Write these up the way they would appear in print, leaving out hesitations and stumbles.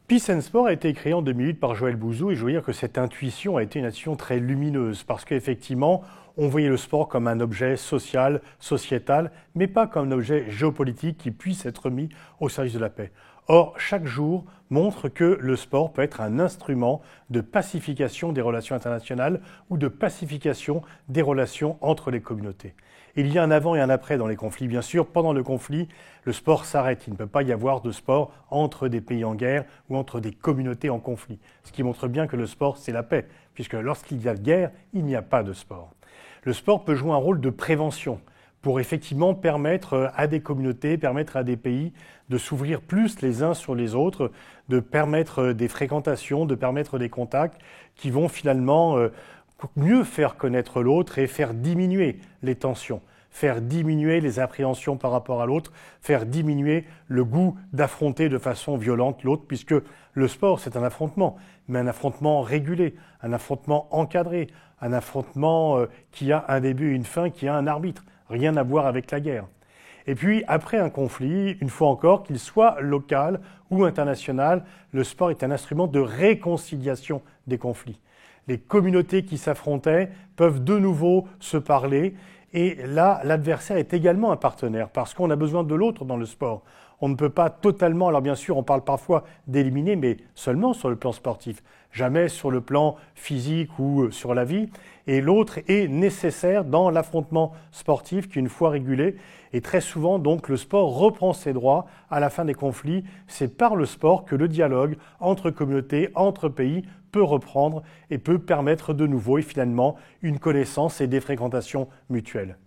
Peace and Sport a été créé en 2008 par Joël Bouzou et je veux dire que cette intuition a été une intuition très lumineuse parce qu'effectivement, on voyait le sport comme un objet social, sociétal, mais pas comme un objet géopolitique qui puisse être mis au service de la paix. Or, chaque jour montre que le sport peut être un instrument de pacification des relations internationales ou de pacification des relations entre les communautés. Il y a un avant et un après dans les conflits. Bien sûr, pendant le conflit, le sport s'arrête. Il ne peut pas y avoir de sport entre des pays en guerre ou entre des communautés en conflit. Ce qui montre bien que le sport, c'est la paix, puisque lorsqu'il y a guerre, il n'y a pas de sport. Le sport peut jouer un rôle de prévention pour effectivement permettre à des communautés, permettre à des pays de s'ouvrir plus les uns sur les autres, de permettre des fréquentations, de permettre des contacts qui vont finalement mieux faire connaître l'autre et faire diminuer les tensions, faire diminuer les appréhensions par rapport à l'autre, faire diminuer le goût d'affronter de façon violente l'autre, puisque le sport, c'est un affrontement, mais un affrontement régulé, un affrontement encadré, un affrontement qui a un début et une fin, qui a un arbitre, rien à voir avec la guerre. Et puis, après un conflit, une fois encore, qu'il soit local ou international, le sport est un instrument de réconciliation des conflits. Les communautés qui s'affrontaient peuvent de nouveau se parler et là, l'adversaire est également un partenaire parce qu'on a besoin de l'autre dans le sport. On ne peut pas totalement, alors bien sûr, on parle parfois d'éliminer, mais seulement sur le plan sportif, jamais sur le plan physique ou sur la vie. Et l'autre est nécessaire dans l'affrontement sportif qui, une fois régulé, et très souvent, donc, le sport reprend ses droits à la fin des conflits. C'est par le sport que le dialogue entre communautés, entre pays, peut reprendre et peut permettre de nouveau et finalement une connaissance et des fréquentations mutuelles.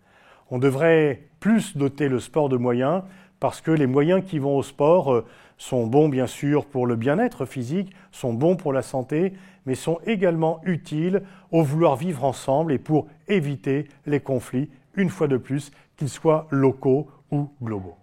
On devrait plus doter le sport de moyens parce que les moyens qui vont au sport sont bons bien sûr pour le bien-être physique, sont bons pour la santé, mais sont également utiles au vouloir vivre ensemble et pour éviter les conflits, une fois de plus, qu'ils soient locaux ou globaux.